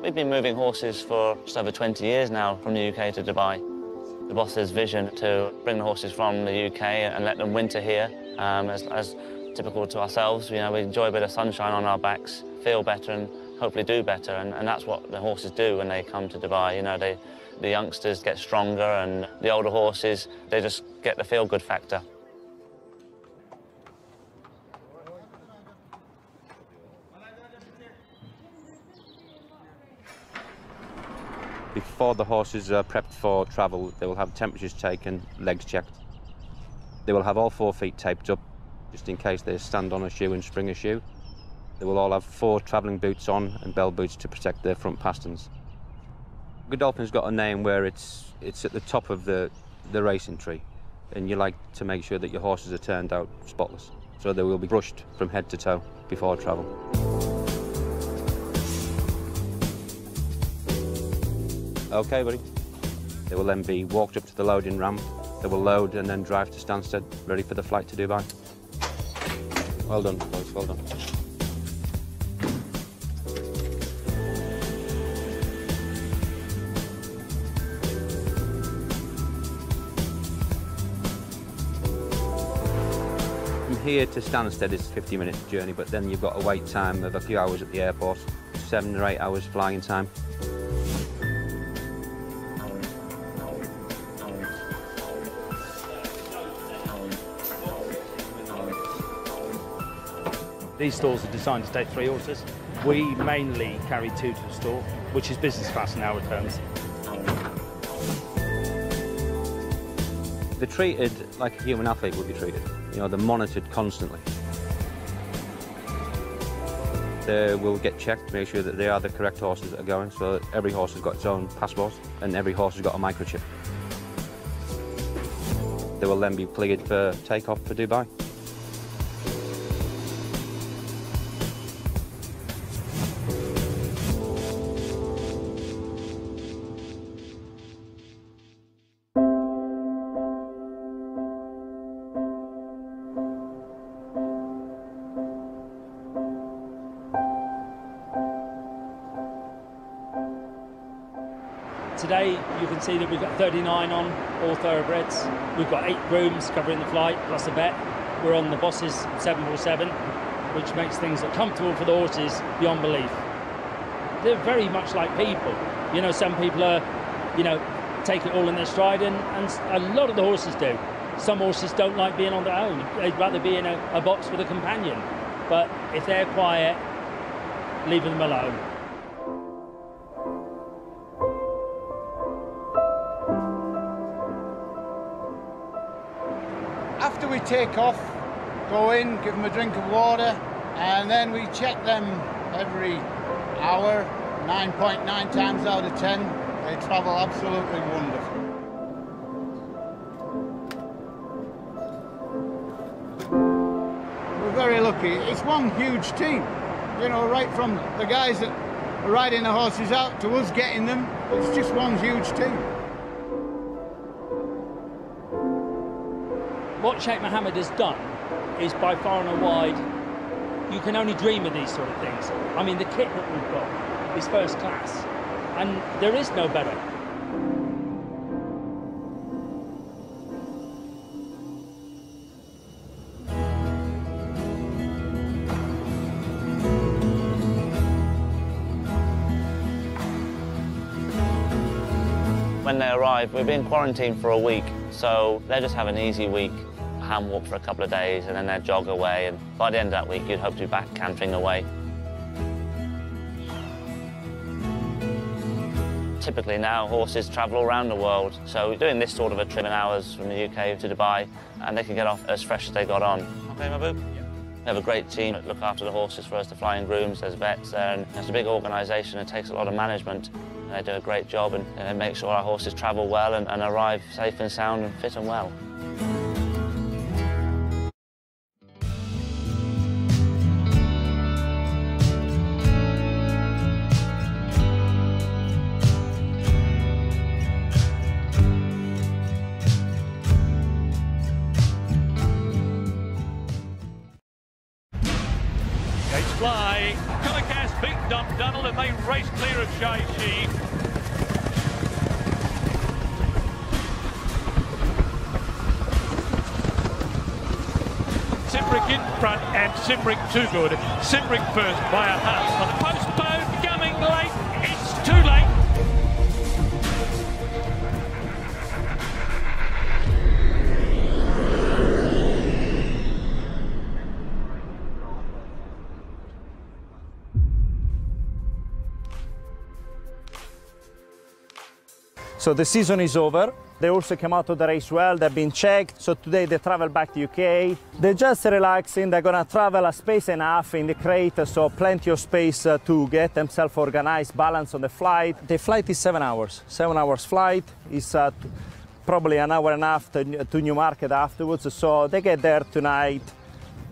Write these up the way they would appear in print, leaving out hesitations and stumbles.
We've been moving horses for just over 20 years now from the UK to Dubai. The boss's vision to bring the horses from the UK and let them winter here, as typical to ourselves. You know, we enjoy a bit of sunshine on our backs, feel better and hopefully do better, and that's what the horses do when they come to Dubai. You know, the youngsters get stronger and the older horses, they just get the feel-good factor. Before the horses are prepped for travel, they will have temperatures taken, legs checked. They will have all 4 feet taped up, just in case they stand on a shoe and spring a shoe. They will all have 4 travelling boots on and bell boots to protect their front pasterns. Godolphin's got a name where it's at the top of the racing tree, and you like to make sure that your horses are turned out spotless, so they will be brushed from head to toe before travel. Okay, buddy. They will then be walked up to the loading ramp. They will load and then drive to Stansted, ready for the flight to Dubai. Well done, boys, well done. From here to Stansted is a 50-minute journey, but then you've got a wait time of a few hours at the airport, 7 or 8 hours flying time. These stalls are designed to take 3 horses. We mainly carry 2 to the stall, which is business class in our terms. They're treated like a human athlete would be treated. You know, they're monitored constantly. They will get checked to make sure that they are the correct horses that are going, so every horse has got its own passport and every horse has got a microchip. They will then be cleared for takeoff for Dubai. Today you can see that we've got 39 on, all thoroughbreds. We've got 8 grooms covering the flight, plus a vet. We're on the boss's 747, which makes things comfortable for the horses beyond belief. They're very much like people. You know, some people are, you know, take it all in their stride, and a lot of the horses do. Some horses don't like being on their own. They'd rather be in a box with a companion. But if they're quiet, leave them alone. After we take off, go in, give them a drink of water, and then we check them every hour, 9.9 times out of 10. They travel absolutely wonderful. We're very lucky. It's one huge team, you know, right from the guys that are riding the horses out to us getting them. It's just one huge team. What Sheikh Mohammed has done is by far and wide, you can only dream of these sort of things. I mean, the kit that we've got is first class, and there is no better. When they arrive, we've been quarantined for a week, so they just have an easy week, hand walk for a couple of days, and then they jog away, and by the end of that week, you'd hope to be back cantering away. Typically now, horses travel around the world, so we're doing this sort of a trip in hours from the UK to Dubai, and they can get off as fresh as they got on. Okay, Mahbub? Yeah. We have a great team that look after the horses for us, the flying grooms, there's vets there, and it's a big organisation. It takes a lot of management. They do a great job and make sure our horses travel well and arrive safe and sound and fit and well. Gates fly, colour cast beat Dundonald and they race clear of Shay Sheed. Simbrick in front and Simbrick too good. Simbrick first by a half. On the postpone, coming late. It's too late. So the season is over. They also came out of the race well, they've been checked. So today they travel back to UK. They're just relaxing, they're gonna travel a space and a half in the crate, so plenty of space to get themselves organized, balance on the flight. The flight is 7 hours. 7 hours flight is probably an hour and a half to Newmarket afterwards. So they get there tonight.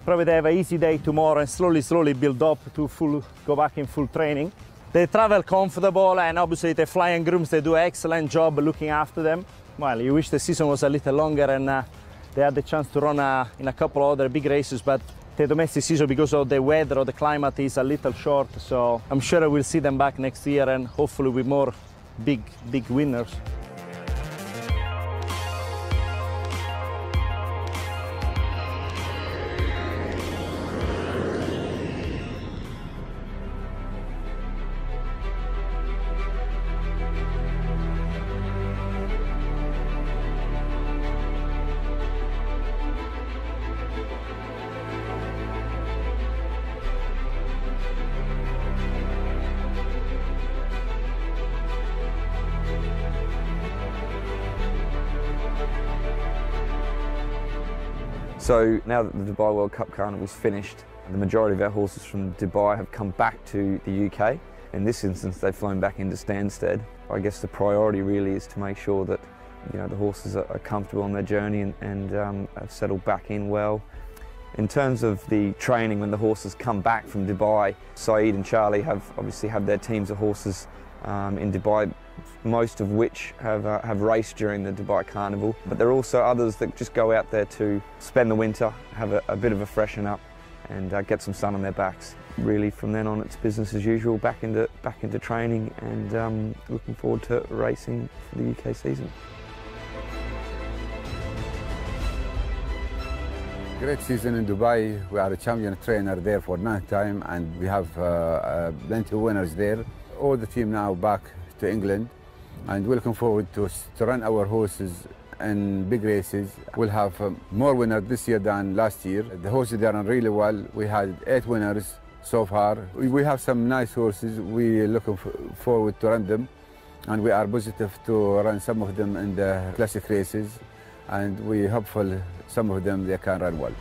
Probably they have an easy day tomorrow and slowly build up to go back in full training. They travel comfortable, and obviously the flying grooms, they do an excellent job looking after them. Well, you wish the season was a little longer and they had the chance to run in a couple of other big races, but the domestic season, because of the weather or the climate, is a little short. So I'm sure we'll see them back next year and hopefully with more big winners. So now that the Dubai World Cup Carnival's finished, the majority of our horses from Dubai have come back to the UK. In this instance, they've flown back into Stansted. I guess the priority really is to make sure that the horses are comfortable on their journey and have settled back in well. In terms of the training, when the horses come back from Dubai, Saeed and Charlie have obviously had their teams of horses in Dubai, most of which have raced during the Dubai Carnival. But there are also others that just go out there to spend the winter, have a bit of a freshen up and get some sun on their backs. Really from then on it's business as usual, back into training and looking forward to racing for the UK season. Great season in Dubai. We are a champion trainer there for 9th time and we have plenty of winners there. All the team now back to England and we're looking forward to run our horses in big races. We'll have more winners this year than last year. The horses are running really well. We had 8 winners so far. We have some nice horses. We're looking forward to run them and we are positive to run some of them in the classic races and we hopeful some of them they can run well.